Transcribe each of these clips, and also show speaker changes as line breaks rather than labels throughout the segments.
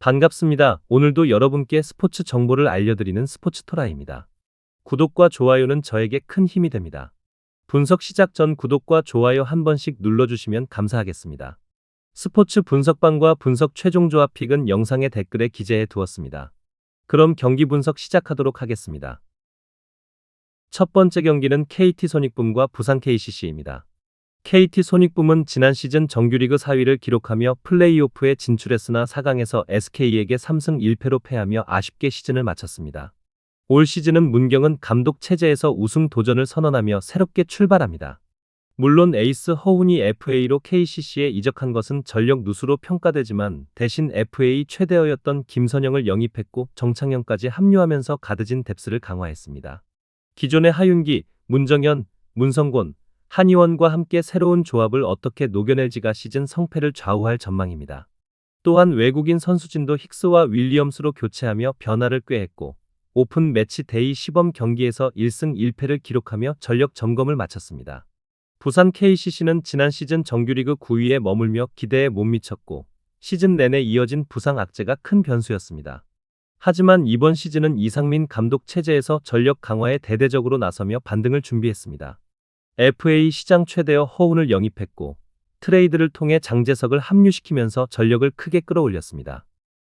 반갑습니다. 오늘도 여러분께 스포츠 정보를 알려드리는 스포츠토라입니다. 구독과 좋아요는 저에게 큰 힘이 됩니다. 분석 시작 전 구독과 좋아요 한 번씩 눌러주시면 감사하겠습니다. 스포츠 분석방과 분석 최종 조합 픽은 영상의 댓글에 기재해 두었습니다. 그럼 경기 분석 시작하도록 하겠습니다. 첫 번째 경기는 KT 손익붐과 부산 KCC입니다. KT 손익붐은 지난 시즌 정규리그 4위를 기록하며 플레이오프에 진출했으나 4강에서 SK에게 3승 1패로 패하며 아쉽게 시즌을 마쳤습니다. 올 시즌은 문경은 감독 체제에서 우승 도전을 선언하며 새롭게 출발합니다. 물론 에이스 허훈이 FA로 KCC에 이적한 것은 전력 누수로 평가되지만 대신 FA 최대어였던 김선영을 영입했고 정창현까지 합류하면서 가드진 뎁스를 강화했습니다. 기존의 하윤기, 문정현, 문성곤, 한의원과 함께 새로운 조합을 어떻게 녹여낼지가 시즌 성패를 좌우할 전망입니다. 또한 외국인 선수진도 힉스와 윌리엄스로 교체하며 변화를 꾀했고 오픈 매치 데이 시범 경기에서 1승 1패를 기록하며 전력 점검을 마쳤습니다. 부산 KCC는 지난 시즌 정규리그 9위에 머물며 기대에 못 미쳤고 시즌 내내 이어진 부상 악재가 큰 변수였습니다. 하지만 이번 시즌은 이상민 감독 체제에서 전력 강화에 대대적으로 나서며 반등을 준비했습니다. FA 시장 최대어 허훈을 영입했고 트레이드를 통해 장재석을 합류시키면서 전력을 크게 끌어올렸습니다.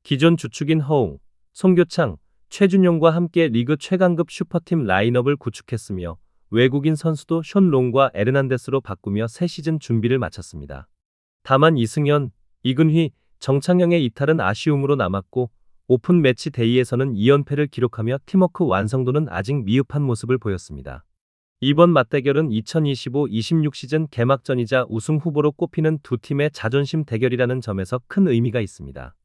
기존 주축인 허웅, 송교창, 최준용과 함께 리그 최강급 슈퍼팀 라인업을 구축했으며 외국인 선수도 숀 롱과 에르난데스로 바꾸며 새 시즌 준비를 마쳤습니다. 다만 이승현, 이근휘, 정창영의 이탈은 아쉬움으로 남았고 오픈 매치 데이에서는 2연패를 기록하며 팀워크 완성도는 아직 미흡한 모습을 보였습니다. 이번 맞대결은 2025-26 시즌 개막전이자 우승 후보로 꼽히는 두 팀의 자존심 대결이라는 점에서 큰 의미가 있습니다.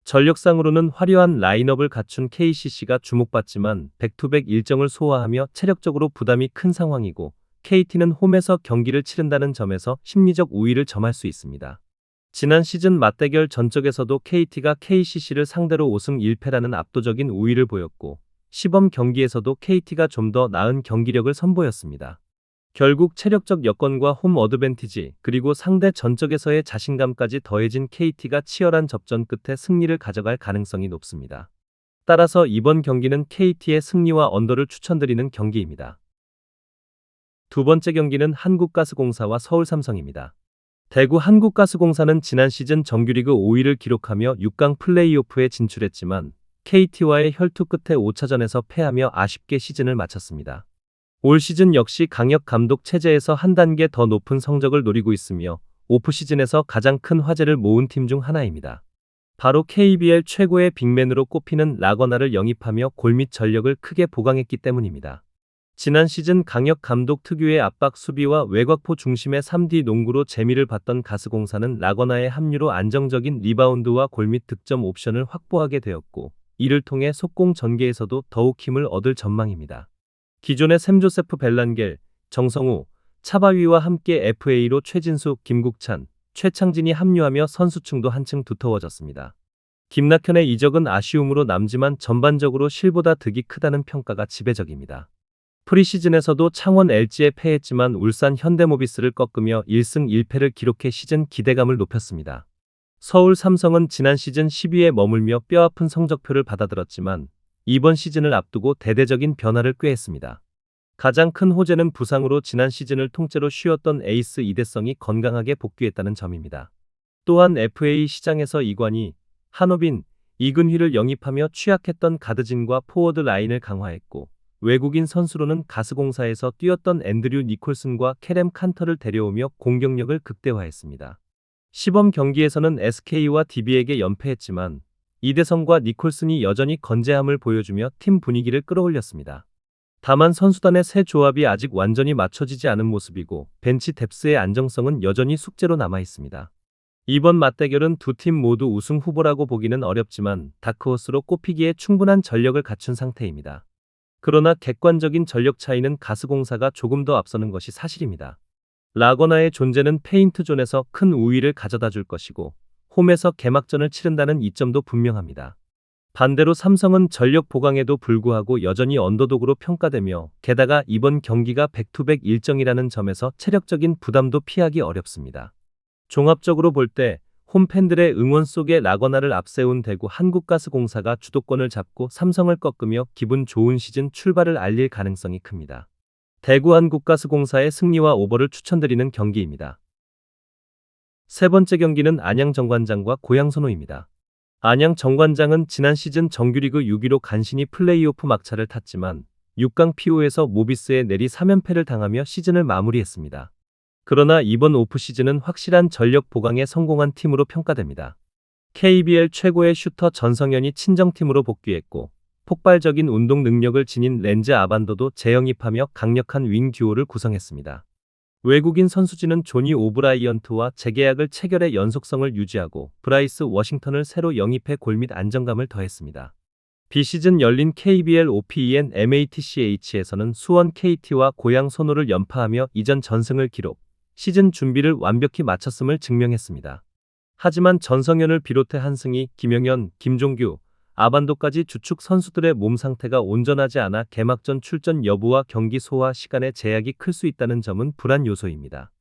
전력상으로는 화려한 라인업을 갖춘 KCC가 주목받지만 백투백 일정을 소화하며 체력적으로 부담이 큰 상황이고 KT는 홈에서 경기를 치른다는 점에서 심리적 우위를 점할 수 있습니다. 지난 시즌 맞대결 전적에서도 KT가 KCC를 상대로 5승 1패라는 압도적인 우위를 보였고 시범 경기에서도 KT가 좀 더 나은 경기력을 선보였습니다. 결국 체력적 여건과 홈 어드밴티지 그리고 상대 전적에서의 자신감까지 더해진 KT가 치열한 접전 끝에 승리를 가져갈 가능성이 높습니다. 따라서 이번 경기는 KT의 승리와 언더를 추천드리는 경기입니다. 두 번째 경기는 한국가스공사와 서울삼성입니다. 대구 한국가스공사는 지난 시즌 정규리그 5위를 기록하며 6강 플레이오프에 진출했지만 KT와의 혈투 끝에 5차전에서 패하며 아쉽게 시즌을 마쳤습니다. 올 시즌 역시 강혁 감독 체제에서 한 단계 더 높은 성적을 노리고 있으며 오프시즌에서 가장 큰 화제를 모은 팀 중 하나입니다. 바로 KBL 최고의 빅맨으로 꼽히는 라거나를 영입하며 골밑 전력을 크게 보강했기 때문입니다. 지난 시즌 강혁 감독 특유의 압박 수비와 외곽포 중심의 3D 농구로 재미를 봤던 가스공사는 라거나의 합류로 안정적인 리바운드와 골밑 득점 옵션을 확보하게 되었고 이를 통해 속공 전개에서도 더욱 힘을 얻을 전망입니다. 기존의 샘조세프 벨란겔, 정성우, 차바위와 함께 FA로 최진수, 김국찬, 최창진이 합류하며 선수층도 한층 두터워졌습니다. 김낙현의 이적은 아쉬움으로 남지만 전반적으로 실보다 득이 크다는 평가가 지배적입니다. 프리시즌에서도 창원 LG에 패했지만 울산 현대모비스를 꺾으며 1승 1패를 기록해 시즌 기대감을 높였습니다. 서울 삼성은 지난 시즌 10위에 머물며 뼈아픈 성적표를 받아들었지만 이번 시즌을 앞두고 대대적인 변화를 꾀했습니다. 가장 큰 호재는 부상으로 지난 시즌을 통째로 쉬었던 에이스 이대성이 건강하게 복귀했다는 점입니다. 또한 FA 시장에서 이관희, 한호빈, 이근휘를 영입하며 취약했던 가드진과 포워드 라인을 강화했고 외국인 선수로는 가스공사에서 뛰었던 앤드류 니콜슨과 캐렘 칸터를 데려오며 공격력을 극대화했습니다. 시범 경기에서는 SK와 DB에게 연패했지만 이대성과 니콜슨이 여전히 건재함을 보여주며 팀 분위기를 끌어올렸습니다. 다만 선수단의 새 조합이 아직 완전히 맞춰지지 않은 모습이고 벤치 뎁스의 안정성은 여전히 숙제로 남아 있습니다. 이번 맞대결은 두 팀 모두 우승 후보라고 보기는 어렵지만 다크호스로 꼽히기에 충분한 전력을 갖춘 상태입니다. 그러나 객관적인 전력 차이는 가스공사가 조금 더 앞서는 것이 사실입니다. 라거나의 존재는 페인트존에서 큰 우위를 가져다 줄 것이고 홈에서 개막전을 치른다는 이점도 분명합니다. 반대로 삼성은 전력 보강에도 불구하고 여전히 언더독으로 평가되며 게다가 이번 경기가 백투백 일정이라는 점에서 체력적인 부담도 피하기 어렵습니다. 종합적으로 볼 때 홈팬들의 응원 속에 라거나를 앞세운 대구 한국가스공사가 주도권을 잡고 삼성을 꺾으며 기분 좋은 시즌 출발을 알릴 가능성이 큽니다. 대구 한국가스공사의 승리와 오버를 추천드리는 경기입니다. 세 번째 경기는 안양 정관장과 고양 선호입니다. 안양 정관장은 지난 시즌 정규리그 6위로 간신히 플레이오프 막차를 탔지만 6강 피오에서 모비스에 내리 3연패를 당하며 시즌을 마무리했습니다. 그러나 이번 오프시즌은 확실한 전력 보강에 성공한 팀으로 평가됩니다. KBL 최고의 슈터 전성현이 친정팀으로 복귀했고 폭발적인 운동 능력을 지닌 렌즈 아반도도 재영입하며 강력한 윙 듀오를 구성했습니다. 외국인 선수진은 조니 오브라이언트와 재계약을 체결해 연속성을 유지하고 브라이스 워싱턴을 새로 영입해 골밑 안정감을 더했습니다. 비시즌 열린 KBL OPEN MATCH에서는 수원 KT와 고양 선호를 연파하며 이전 전승을 기록, 시즌 준비를 완벽히 마쳤음을 증명했습니다. 하지만 전성현을 비롯해 한승희, 김영현, 김종규, 아반도까지 주축 선수들의 몸 상태가 온전하지 않아 개막전 출전 여부와 경기 소화 시간에 제약이 클 수 있다는 점은 불안 요소입니다.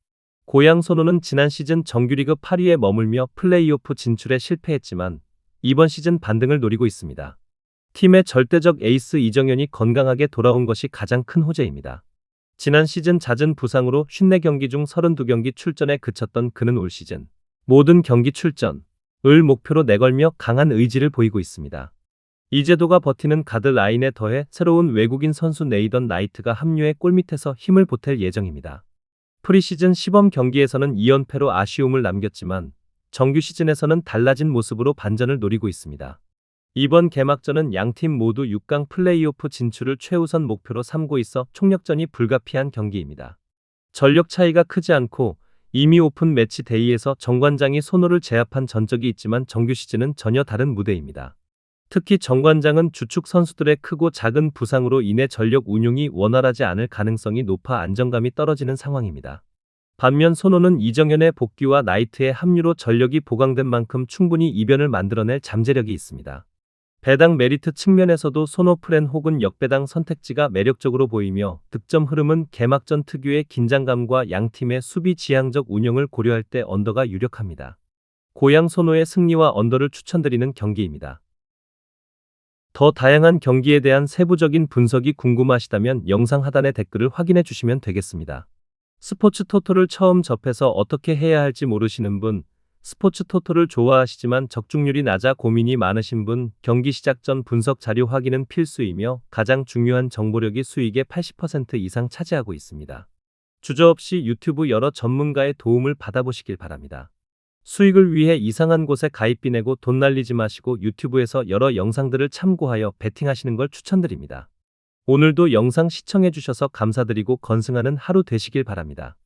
고양 선호는 지난 시즌 정규리그 8위에 머물며 플레이오프 진출에 실패했지만 이번 시즌 반등을 노리고 있습니다. 팀의 절대적 에이스 이정현이 건강하게 돌아온 것이 가장 큰 호재입니다. 지난 시즌 잦은 부상으로 54경기 중 32경기 출전에 그쳤던 그는 올 시즌 모든 경기 출전을 목표로 내걸며 강한 의지를 보이고 있습니다. 이재도가 버티는 가드 라인에 더해 새로운 외국인 선수 네이던 나이트가 합류해 골밑에서 힘을 보탤 예정입니다. 프리시즌 시범 경기에서는 2연패로 아쉬움을 남겼지만 정규 시즌에서는 달라진 모습으로 반전을 노리고 있습니다. 이번 개막전은 양팀 모두 6강 플레이오프 진출을 최우선 목표로 삼고 있어 총력전이 불가피한 경기입니다. 전력 차이가 크지 않고 이미 오픈 매치 데이에서 정관장이 선호를 제압한 전적이 있지만 정규 시즌은 전혀 다른 무대입니다. 특히 정관장은 주축 선수들의 크고 작은 부상으로 인해 전력 운용이 원활하지 않을 가능성이 높아 안정감이 떨어지는 상황입니다. 반면 선호는 이정현의 복귀와 나이트의 합류로 전력이 보강된 만큼 충분히 이변을 만들어낼 잠재력이 있습니다. 배당 메리트 측면에서도 선호 프렌 혹은 역배당 선택지가 매력적으로 보이며 득점 흐름은 개막전 특유의 긴장감과 양팀의 수비 지향적 운영을 고려할 때 언더가 유력합니다. 고양 선호의 승리와 언더를 추천드리는 경기입니다. 더 다양한 경기에 대한 세부적인 분석이 궁금하시다면 영상 하단의 댓글을 확인해 주시면 되겠습니다. 스포츠 토토를 처음 접해서 어떻게 해야 할지 모르시는 분, 스포츠 토토를 좋아하시지만 적중률이 낮아 고민이 많으신 분, 경기 시작 전 분석 자료 확인은 필수이며 가장 중요한 정보력이 수익의 80% 이상 차지하고 있습니다. 주저없이 유튜브 여러 전문가의 도움을 받아보시길 바랍니다. 수익을 위해 이상한 곳에 가입비 내고 돈 날리지 마시고 유튜브에서 여러 영상들을 참고하여 베팅하시는 걸 추천드립니다. 오늘도 영상 시청해 주셔서 감사드리고 건승하는 하루 되시길 바랍니다.